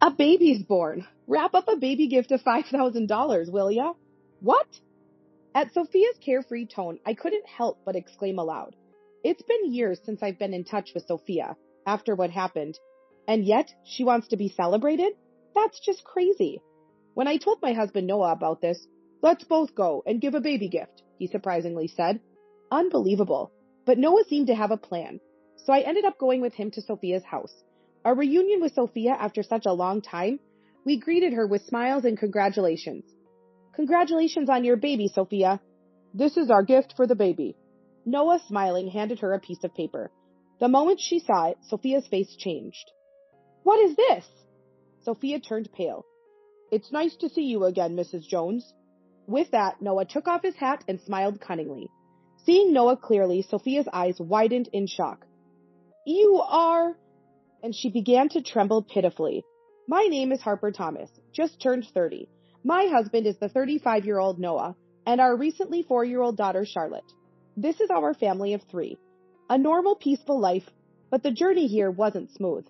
A baby's born. Wrap up a baby gift of $5,000, will ya? What? At Sophia's carefree tone, I couldn't help but exclaim aloud. It's been years since I've been in touch with Sophia after what happened, and yet she wants to be celebrated? That's just crazy. When I told my husband Noah about this, let's both go and give a baby gift, he surprisingly said. Unbelievable. But Noah seemed to have a plan, so I ended up going with him to Sophia's house. A reunion with Sophia after such a long time, we greeted her with smiles and congratulations. Congratulations on your baby, Sophia. This is our gift for the baby. Noah, smiling, handed her a piece of paper. The moment she saw it, Sophia's face changed. What is this? Sophia turned pale. It's nice to see you again, Mrs. Jones. With that, Noah took off his hat and smiled cunningly. Seeing Noah clearly, Sophia's eyes widened in shock. You are... And she began to tremble pitifully. My name is Harper Thomas, just turned 30. My husband is the 35-year-old Noah, and our recently 4-year-old daughter Charlotte. This is our family of 3. A normal, peaceful life, but the journey here wasn't smooth.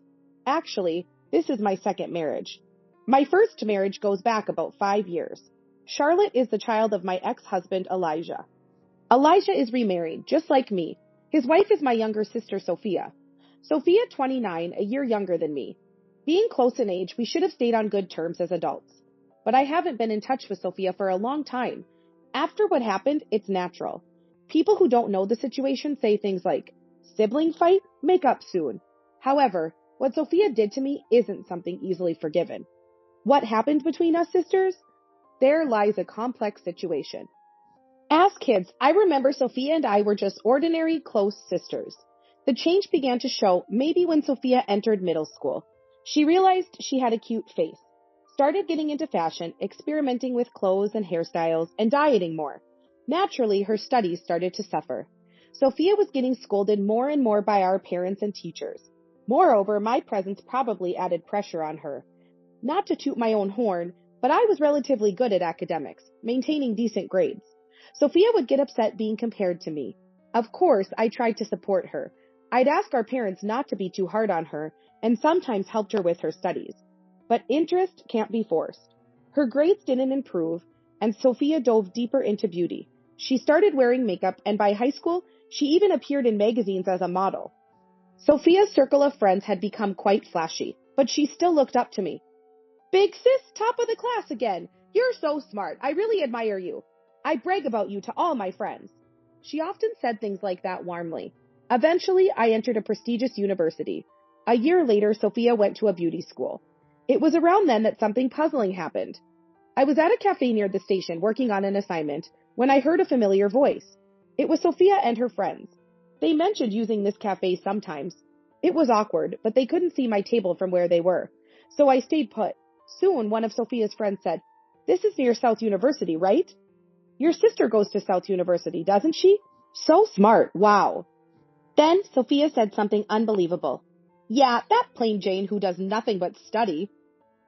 Actually, this is my second marriage. My first marriage goes back about 5 years. Charlotte is the child of my ex-husband Elijah. Elijah is remarried, just like me. His wife is my younger sister Sophia. Sophia, 29, a year younger than me. Being close in age, we should have stayed on good terms as adults. But I haven't been in touch with Sophia for a long time. After what happened, it's natural. People who don't know the situation say things like, sibling fight? Make up soon. However, what Sophia did to me isn't something easily forgiven. What happened between us sisters? There lies a complex situation. As kids, I remember Sophia and I were just ordinary, close sisters. The change began to show maybe when Sophia entered middle school. She realized she had a cute face, started getting into fashion, experimenting with clothes and hairstyles, and dieting more. Naturally, her studies started to suffer. Sophia was getting scolded more and more by our parents and teachers. Moreover, my presence probably added pressure on her. Not to toot my own horn, but I was relatively good at academics, maintaining decent grades. Sophia would get upset being compared to me. Of course, I tried to support her. I'd ask our parents not to be too hard on her, and sometimes helped her with her studies. But interest can't be forced. Her grades didn't improve, and Sophia dove deeper into beauty. She started wearing makeup, and by high school, she even appeared in magazines as a model. Sophia's circle of friends had become quite flashy, but she still looked up to me. Big sis, top of the class again. You're so smart. I really admire you. I brag about you to all my friends. She often said things like that warmly. Eventually, I entered a prestigious university. A year later, Sophia went to a beauty school. It was around then that something puzzling happened. I was at a cafe near the station working on an assignment when I heard a familiar voice. It was Sophia and her friends. They mentioned using this cafe sometimes. It was awkward, but they couldn't see my table from where they were. So I stayed put. Soon, one of Sophia's friends said, This is near South University, right? Your sister goes to South University, doesn't she? So smart, wow. Then Sophia said something unbelievable. Yeah, that plain Jane who does nothing but study.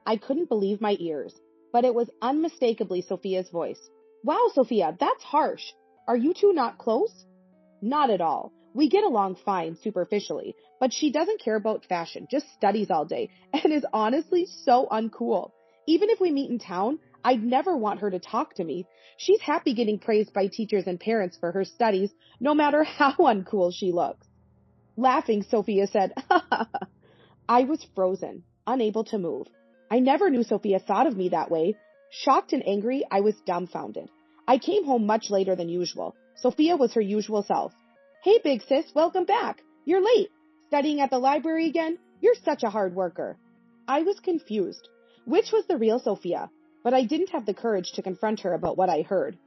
I couldn't believe my ears, but it was unmistakably Sophia's voice. Wow, Sophia, that's harsh. Are you two not close? Not at all. We get along fine superficially, but she doesn't care about fashion, just studies all day, and is honestly so uncool. Even if we meet in town, I'd never want her to talk to me. She's happy getting praised by teachers and parents for her studies, no matter how uncool she looks. Laughing, Sophia said, I was frozen, unable to move. I never knew Sophia thought of me that way. Shocked and angry, I was dumbfounded. I came home much later than usual. Sophia was her usual self. Hey, big sis, welcome back. You're late. Studying at the library again? You're such a hard worker. I was confused. Which was the real Sophia? But I didn't have the courage to confront her about what I heard.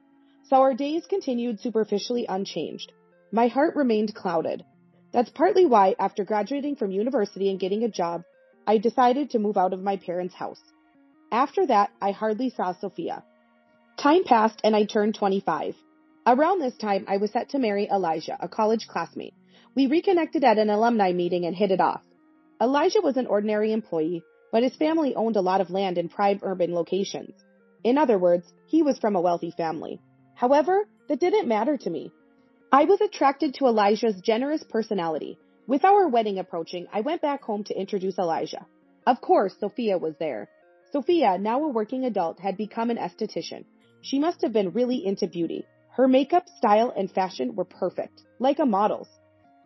So our days continued superficially unchanged. My heart remained clouded. That's partly why, after graduating from university and getting a job, I decided to move out of my parents' house. After that, I hardly saw Sophia. Time passed and I turned 25. Around this time, I was set to marry Elijah, a college classmate. We reconnected at an alumni meeting and hit it off. Elijah was an ordinary employee, but his family owned a lot of land in prime urban locations. In other words, he was from a wealthy family. However, that didn't matter to me. I was attracted to Elijah's generous personality. With our wedding approaching, I went back home to introduce Elijah. Of course, Sophia was there. Sophia, now a working adult, had become an esthetician. She must have been really into beauty. Her makeup, style, and fashion were perfect, like a model's.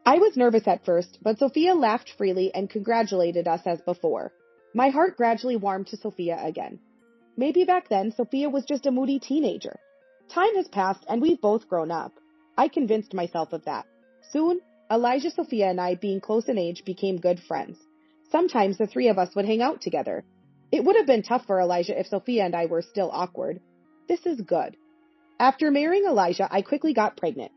I was nervous at first, but Sophia laughed freely and congratulated us as before. My heart gradually warmed to Sophia again. Maybe back then, Sophia was just a moody teenager. Time has passed and we've both grown up. I convinced myself of that. Soon, Elijah, Sophia, and I, being close in age, became good friends. Sometimes the three of us would hang out together. It would have been tough for Elijah if Sophia and I were still awkward. This is good. After marrying Elijah, I quickly got pregnant.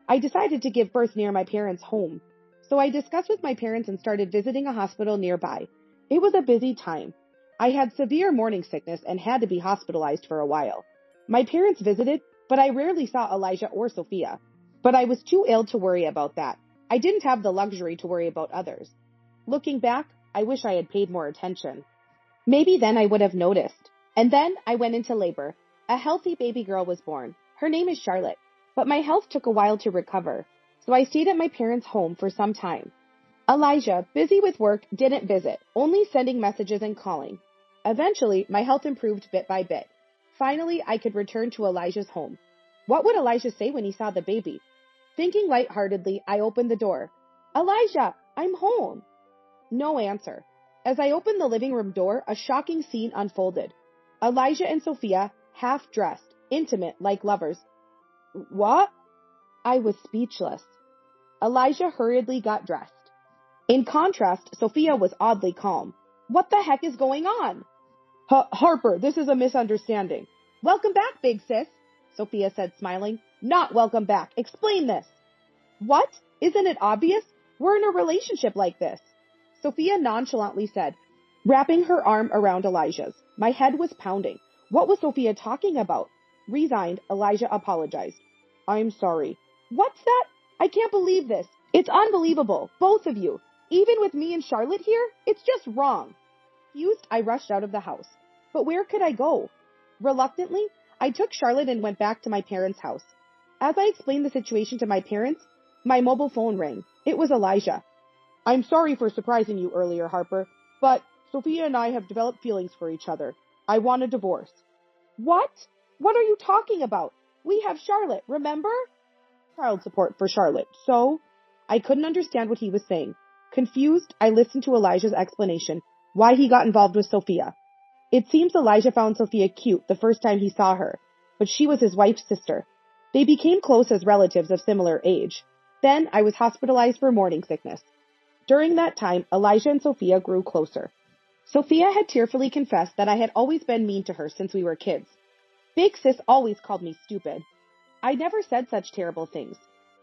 I decided to give birth near my parents' home. So I discussed with my parents and started visiting a hospital nearby. It was a busy time. I had severe morning sickness and had to be hospitalized for a while. My parents visited, but I rarely saw Elijah or Sophia. But I was too ill to worry about that. I didn't have the luxury to worry about others. Looking back, I wish I had paid more attention. Maybe then I would have noticed. And then I went into labor. A healthy baby girl was born. Her name is Charlotte. But my health took a while to recover, so I stayed at my parents' home for some time. Elijah, busy with work, didn't visit, only sending messages and calling. Eventually, my health improved bit by bit. Finally, I could return to Elijah's home. What would Elijah say when he saw the baby? Thinking lightheartedly, I opened the door. Elijah, I'm home. No answer. As I opened the living room door, a shocking scene unfolded. Elijah and Sophia, half-dressed, intimate like lovers. What? I was speechless. Elijah hurriedly got dressed. In contrast, Sophia was oddly calm. What the heck is going on? Harper, this is a misunderstanding. Welcome back, big sis, Sophia said, smiling. Not welcome back. Explain this. What? Isn't it obvious? We're in a relationship like this, Sophia nonchalantly said, wrapping her arm around Elijah's. My head was pounding. What was Sophia talking about? Resigned, Elijah apologized. I'm sorry. What's that? I can't believe this. It's unbelievable, both of you. Even with me and Charlotte here, it's just wrong. Confused, I rushed out of the house. But where could I go? Reluctantly, I took Charlotte and went back to my parents' house. As I explained the situation to my parents, my mobile phone rang. It was Elijah. I'm sorry for surprising you earlier, Harper, but Sophia and I have developed feelings for each other. I want a divorce. What? What are you talking about? We have Charlotte, remember? Child support for Charlotte. So? I couldn't understand what he was saying. Confused, I listened to Elijah's explanation, why he got involved with Sophia. It seems Elijah found Sophia cute the first time he saw her, but she was his wife's sister. They became close as relatives of similar age. Then I was hospitalized for morning sickness. During that time, Elijah and Sophia grew closer. Sophia had tearfully confessed that I had always been mean to her since we were kids. Big sis always called me stupid. I never said such terrible things.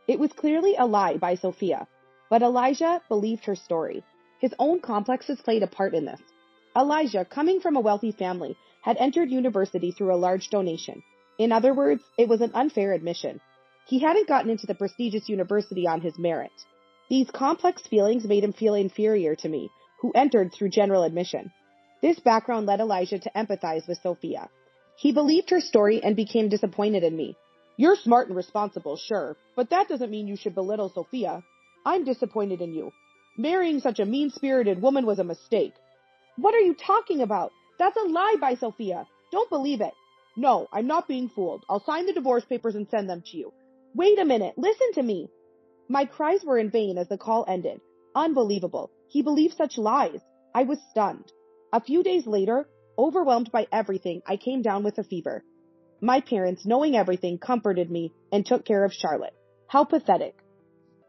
It was clearly a lie by Sophia, but Elijah believed her story. His own complexes played a part in this. Elijah, coming from a wealthy family, had entered university through a large donation. In other words, it was an unfair admission. He hadn't gotten into the prestigious university on his merit. These complex feelings made him feel inferior to me, who entered through general admission. This background led Elijah to empathize with Sophia. He believed her story and became disappointed in me. You're smart and responsible, sure, but that doesn't mean you should belittle Sophia. I'm disappointed in you. Marrying such a mean-spirited woman was a mistake. What are you talking about? That's a lie by Sophia. Don't believe it. No, I'm not being fooled. I'll sign the divorce papers and send them to you. Wait a minute. Listen to me. My cries were in vain as the call ended. Unbelievable. He believed such lies. I was stunned. A few days later, overwhelmed by everything, I came down with a fever. My parents, knowing everything, comforted me and took care of Charlotte. How pathetic.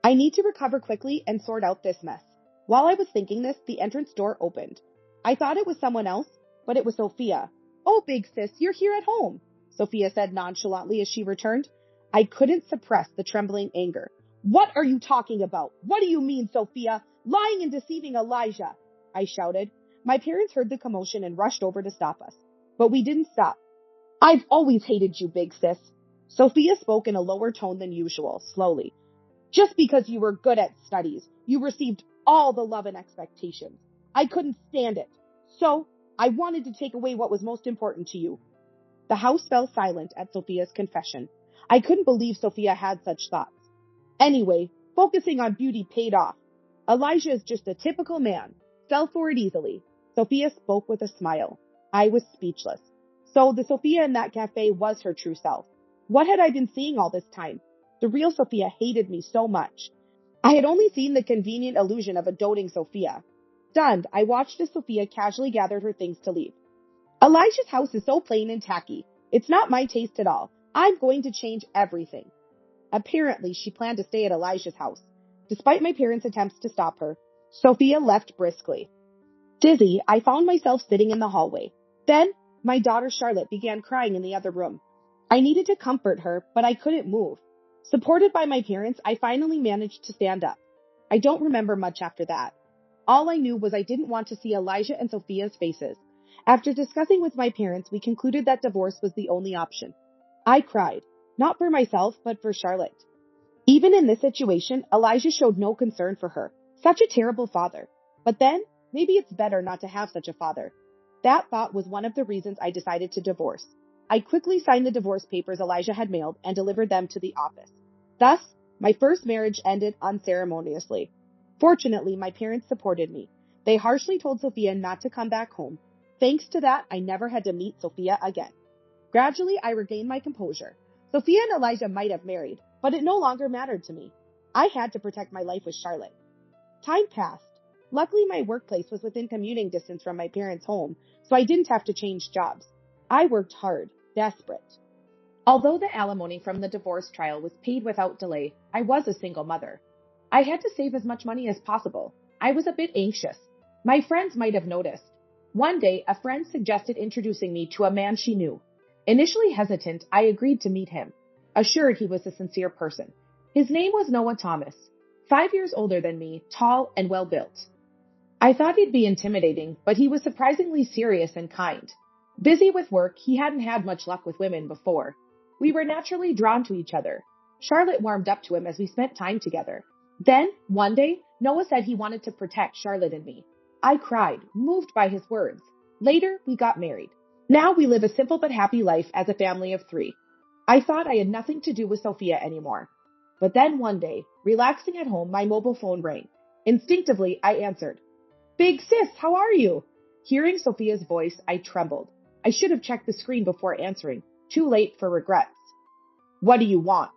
I need to recover quickly and sort out this mess. While I was thinking this, the entrance door opened. I thought it was someone else, but it was Sophia. Oh, big sis, you're here at home, Sophia said nonchalantly as she returned. I couldn't suppress the trembling anger. What are you talking about? What do you mean, Sophia? Lying and deceiving Elijah, I shouted. My parents heard the commotion and rushed over to stop us. But we didn't stop. I've always hated you, big sis. Sophia spoke in a lower tone than usual, slowly. Just because you were good at studies, you received all the love and expectations. I couldn't stand it. So, I wanted to take away what was most important to you. The house fell silent at Sophia's confession. I couldn't believe Sophia had such thoughts. Anyway, focusing on beauty paid off. Elijah is just a typical man. Fell for it easily. Sophia spoke with a smile. I was speechless. So the Sophia in that cafe was her true self. What had I been seeing all this time? The real Sophia hated me so much. I had only seen the convenient illusion of a doting Sophia. Stunned, I watched as Sophia casually gathered her things to leave. Elijah's house is so plain and tacky. It's not my taste at all. I'm going to change everything. Apparently, she planned to stay at Elijah's house. Despite my parents' attempts to stop her, Sophia left briskly. Dizzy, I found myself sitting in the hallway. Then, my daughter Charlotte began crying in the other room. I needed to comfort her, but I couldn't move. Supported by my parents, I finally managed to stand up. I don't remember much after that. All I knew was I didn't want to see Elijah and Sophia's faces. After discussing with my parents, we concluded that divorce was the only option. I cried, not for myself, but for Charlotte. Even in this situation, Elijah showed no concern for her. Such a terrible father. But then, maybe it's better not to have such a father. That thought was one of the reasons I decided to divorce. I quickly signed the divorce papers Elijah had mailed and delivered them to the office. Thus, my first marriage ended unceremoniously. Fortunately, my parents supported me. They harshly told Sophia not to come back home. Thanks to that, I never had to meet Sophia again. Gradually, I regained my composure. Sophia and Elijah might have married, but it no longer mattered to me. I had to protect my life with Charlotte. Time passed. Luckily, my workplace was within commuting distance from my parents' home, so I didn't have to change jobs. I worked hard, desperate. Although the alimony from the divorce trial was paid without delay, I was a single mother. I had to save as much money as possible. I was a bit anxious. My friends might have noticed. One day, a friend suggested introducing me to a man she knew. Initially hesitant, I agreed to meet him, assured he was a sincere person. His name was Noah Thomas, 5 years older than me, tall and well-built. I thought he'd be intimidating, but he was surprisingly serious and kind. Busy with work, he hadn't had much luck with women before. We were naturally drawn to each other. Charlotte warmed up to him as we spent time together. Then, one day, Noah said he wanted to protect Charlotte and me. I cried, moved by his words. Later, we got married. Now we live a simple but happy life as a family of 3. I thought I had nothing to do with Sophia anymore. But then one day, relaxing at home, my mobile phone rang. Instinctively, I answered. Big sis, how are you? Hearing Sophia's voice, I trembled. I should have checked the screen before answering. Too late for regrets. What do you want?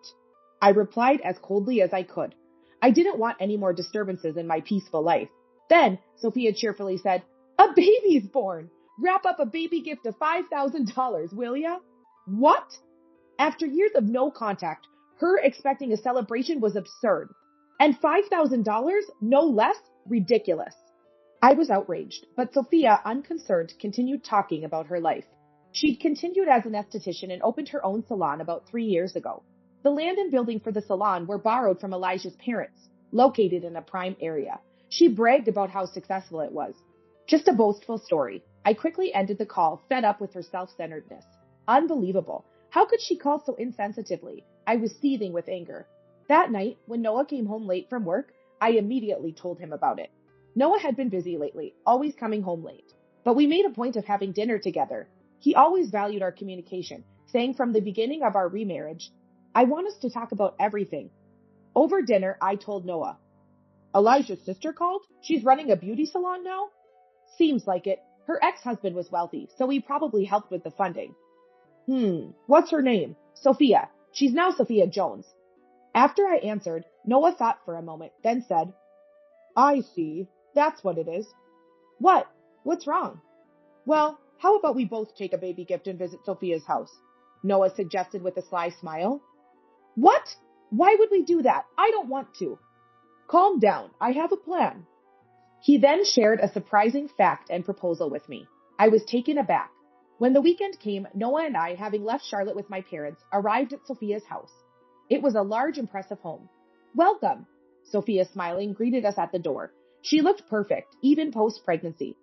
I replied as coldly as I could. I didn't want any more disturbances in my peaceful life. Then, Sophia cheerfully said, A baby's born! Wrap up a baby gift of $5,000, will ya? What? After years of no contact, her expecting a celebration was absurd. And $5,000? No less? Ridiculous. I was outraged, but Sophia, unconcerned, continued talking about her life. She'd continued as an esthetician and opened her own salon about 3 years ago. The land and building for the salon were borrowed from Elijah's parents, located in a prime area. She bragged about how successful it was. Just a boastful story. I quickly ended the call, fed up with her self-centeredness. Unbelievable. How could she call so insensitively? I was seething with anger. That night, when Noah came home late from work, I immediately told him about it. Noah had been busy lately, always coming home late. But we made a point of having dinner together. He always valued our communication, saying from the beginning of our remarriage, I want us to talk about everything. Over dinner, I told Noah, Elijah's sister called? She's running a beauty salon now? Seems like it. Her ex-husband was wealthy, so he probably helped with the funding. What's her name? Sophia. She's now Sophia Jones. After I answered, Noah thought for a moment, then said, I see. That's what it is. What? What's wrong? Well, how about we both take a baby gift and visit Sophia's house? Noah suggested with a sly smile. What? Why would we do that? I don't want to. Calm down. I have a plan. He then shared a surprising fact and proposal with me. I was taken aback. When the weekend came, Noah and I, having left Charlotte with my parents, arrived at Sophia's house. It was a large, impressive home. Welcome. Sophia, smiling, greeted us at the door. She looked perfect, even post-pregnancy.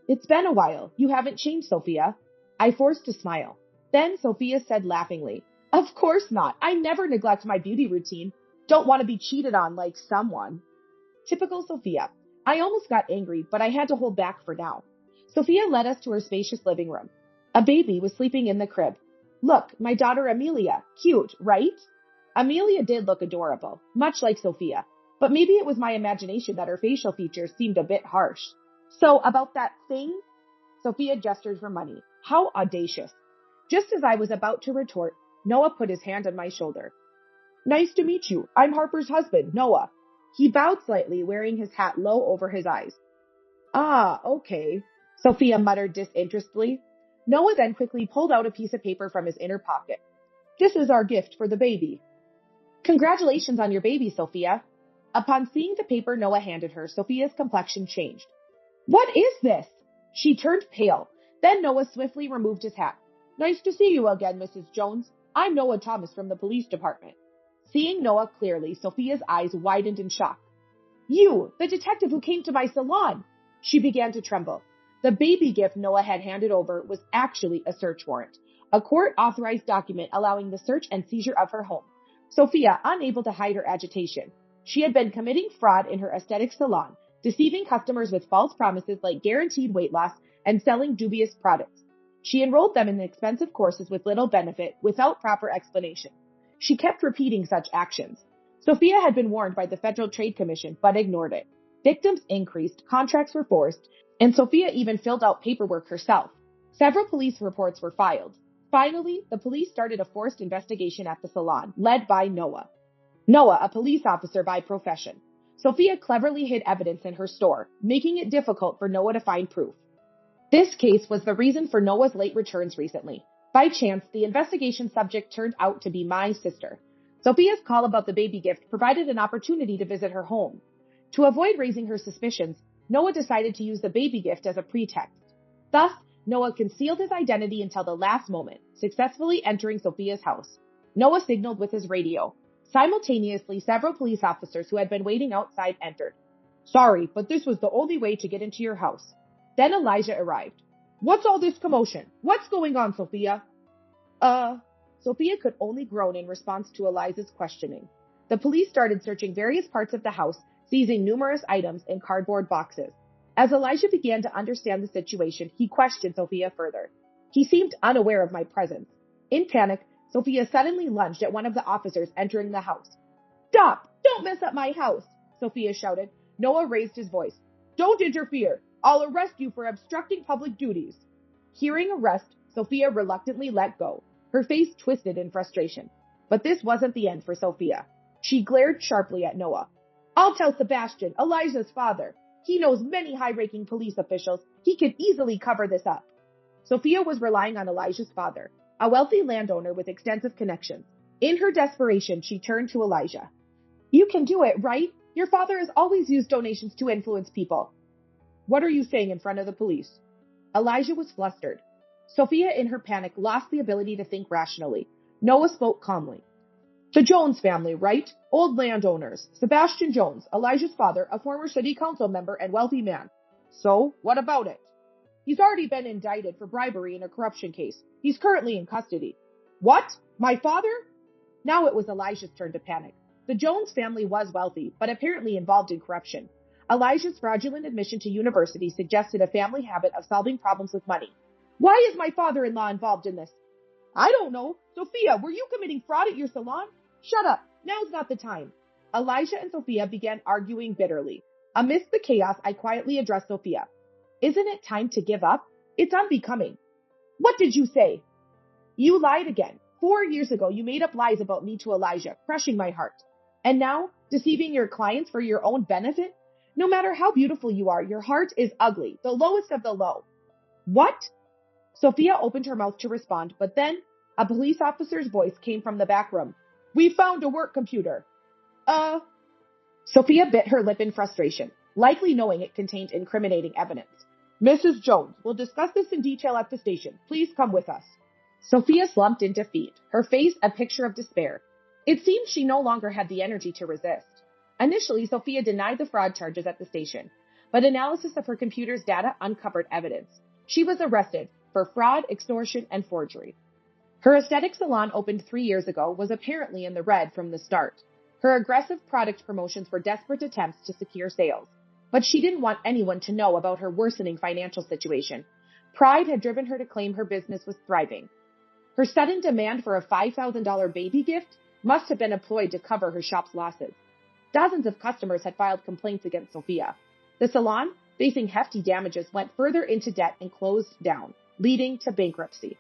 It's been a while. You haven't changed, Sophia. I forced a smile. Then Sophia said laughingly, Of course not. I never neglect my beauty routine. Don't want to be cheated on like someone. Typical Sophia. I almost got angry, but I had to hold back for now. Sophia led us to her spacious living room. A baby was sleeping in the crib. Look, my daughter Amelia. Cute, right? Amelia did look adorable, much like Sophia, but maybe it was my imagination that her facial features seemed a bit harsh. So about that thing, Sophia gestured for money. How audacious. Just as I was about to retort, Noah put his hand on my shoulder. Nice to meet you. I'm Harper's husband, Noah. He bowed slightly, wearing his hat low over his eyes. Ah, okay, Sophia muttered disinterestedly. Noah then quickly pulled out a piece of paper from his inner pocket. This is our gift for the baby. Congratulations on your baby, Sophia. Upon seeing the paper Noah handed her, Sophia's complexion changed. What is this? She turned pale. Then Noah swiftly removed his hat. Nice to see you again, Mrs. Jones. I'm Noah Thomas from the police department. Seeing Noah clearly, Sophia's eyes widened in shock. You, the detective who came to my salon. She began to tremble. The baby gift Noah had handed over was actually a search warrant, a court-authorized document allowing the search and seizure of her home. Sophia, unable to hide her agitation. She had been committing fraud in her aesthetic salon, deceiving customers with false promises like guaranteed weight loss and selling dubious products. She enrolled them in expensive courses with little benefit, without proper explanation. She kept repeating such actions. Sophia had been warned by the Federal Trade Commission, but ignored it. Victims increased, contracts were forced, and Sophia even filled out paperwork herself. Several police reports were filed. Finally, the police started a forced investigation at the salon, led by Noah. Noah, a police officer by profession. Sophia cleverly hid evidence in her store, making it difficult for Noah to find proof. This case was the reason for Noah's late returns recently. By chance, the investigation subject turned out to be my sister. Sophia's call about the baby gift provided an opportunity to visit her home. To avoid raising her suspicions, Noah decided to use the baby gift as a pretext. Thus, Noah concealed his identity until the last moment, successfully entering Sophia's house. Noah signaled with his radio. Simultaneously, several police officers who had been waiting outside entered. Sorry, but this was the only way to get into your house. Then Elijah arrived. What's all this commotion? What's going on, Sophia? Sophia could only groan in response to Elijah's questioning. The police started searching various parts of the house, seizing numerous items in cardboard boxes. As Elijah began to understand the situation, he questioned Sophia further. He seemed unaware of my presence. In panic, Sophia suddenly lunged at one of the officers entering the house. Stop! Don't mess up my house! Sophia shouted. Noah raised his voice. Don't interfere! I'll arrest you for obstructing public duties. Hearing arrest, Sophia reluctantly let go. Her face twisted in frustration. But this wasn't the end for Sophia. She glared sharply at Noah. I'll tell Sebastian, Elijah's father. He knows many high-ranking police officials. He could easily cover this up. Sophia was relying on Elijah's father, a wealthy landowner with extensive connections. In her desperation, she turned to Elijah. You can do it, right? Your father has always used donations to influence people. What are you saying in front of the police? Elijah was flustered. Sophia, in her panic, lost the ability to think rationally. Noah spoke calmly. The Jones family, right? Old landowners. Sebastian Jones, Elijah's father, a former city council member and wealthy man. So, what about it? He's already been indicted for bribery in a corruption case. He's currently in custody. What? My father? Now it was Elijah's turn to panic. The Jones family was wealthy, but apparently involved in corruption. Elijah's fraudulent admission to university suggested a family habit of solving problems with money. Why is my father-in-law involved in this? I don't know. Sophia, were you committing fraud at your salon? Shut up. Now's not the time. Elijah and Sophia began arguing bitterly. Amidst the chaos, I quietly addressed Sophia. Isn't it time to give up? It's unbecoming. What did you say? You lied again. 4 years ago, you made up lies about me to Elijah, crushing my heart. And now, deceiving your clients for your own benefit? No matter how beautiful you are, your heart is ugly, the lowest of the low. What? Sophia opened her mouth to respond, but then a police officer's voice came from the back room. We found a work computer. Sophia bit her lip in frustration, likely knowing it contained incriminating evidence. Mrs. Jones, we'll discuss this in detail at the station. Please come with us. Sophia slumped in defeat, her face a picture of despair. It seemed she no longer had the energy to resist. Initially, Sophia denied the fraud charges at the station, but analysis of her computer's data uncovered evidence. She was arrested for fraud, extortion, and forgery. Her aesthetic salon, opened 3 years ago, was apparently in the red from the start. Her aggressive product promotions were desperate attempts to secure sales. But she didn't want anyone to know about her worsening financial situation. Pride had driven her to claim her business was thriving. Her sudden demand for a $5,000 baby gift must have been employed to cover her shop's losses. Dozens of customers had filed complaints against Sophia. The salon, facing hefty damages, went further into debt and closed down, leading to bankruptcy.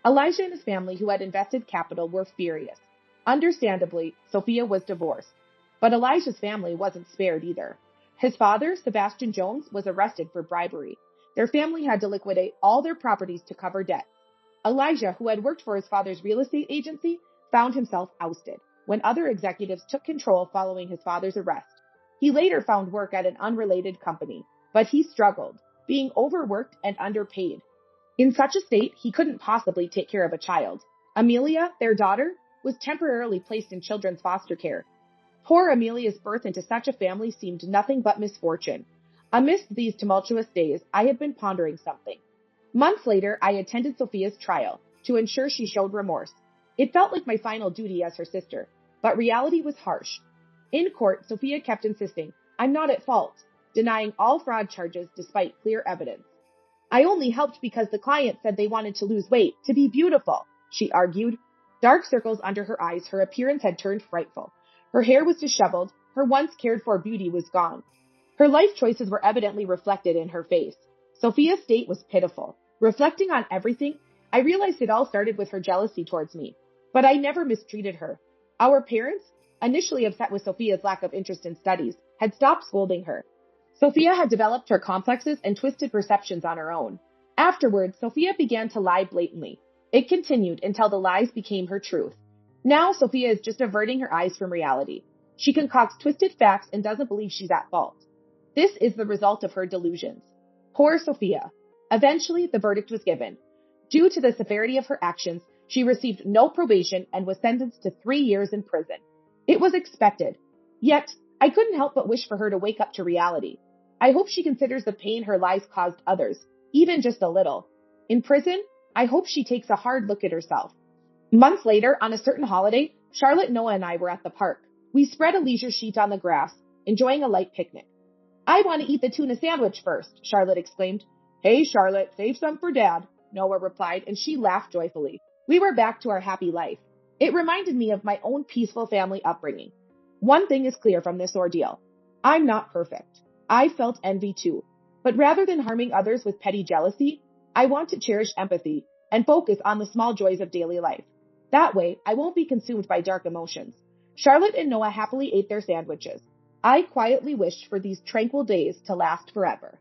Elijah and his family, who had invested capital, were furious. Understandably, Sophia was divorced. But Elijah's family wasn't spared either. His father, Sebastian Jones, was arrested for bribery. Their family had to liquidate all their properties to cover debts. Elijah, who had worked for his father's real estate agency, found himself ousted when other executives took control following his father's arrest. He later found work at an unrelated company, but he struggled, being overworked and underpaid. In such a state, he couldn't possibly take care of a child. Amelia, their daughter, was temporarily placed in children's foster care. Poor Amelia's birth into such a family seemed nothing but misfortune. Amidst these tumultuous days, I had been pondering something. Months later, I attended Sophia's trial to ensure she showed remorse. It felt like my final duty as her sister, but reality was harsh. In court, Sophia kept insisting, "I'm not at fault," denying all fraud charges despite clear evidence. "I only helped because the client said they wanted to lose weight, to be beautiful," she argued. Dark circles under her eyes, her appearance had turned frightful. Her hair was disheveled, her once cared-for beauty was gone. Her life choices were evidently reflected in her face. Sophia's state was pitiful. Reflecting on everything, I realized it all started with her jealousy towards me. But I never mistreated her. Our parents, initially upset with Sophia's lack of interest in studies, had stopped scolding her. Sophia had developed her complexes and twisted perceptions on her own. Afterwards, Sophia began to lie blatantly. It continued until the lies became her truth. Now, Sophia is just averting her eyes from reality. She concocts twisted facts and doesn't believe she's at fault. This is the result of her delusions. Poor Sophia. Eventually, the verdict was given. Due to the severity of her actions, she received no probation and was sentenced to 3 years in prison. It was expected. Yet, I couldn't help but wish for her to wake up to reality. I hope she considers the pain her lies caused others, even just a little. In prison, I hope she takes a hard look at herself. Months later, on a certain holiday, Charlotte, Noah, and I were at the park. We spread a leisure sheet on the grass, enjoying a light picnic. "I want to eat the tuna sandwich first," Charlotte exclaimed. "Hey, Charlotte, save some for Dad," Noah replied, and she laughed joyfully. We were back to our happy life. It reminded me of my own peaceful family upbringing. One thing is clear from this ordeal. I'm not perfect. I felt envy too. But rather than harming others with petty jealousy, I want to cherish empathy and focus on the small joys of daily life. That way, I won't be consumed by dark emotions. Charlotte and Noah happily ate their sandwiches. I quietly wished for these tranquil days to last forever.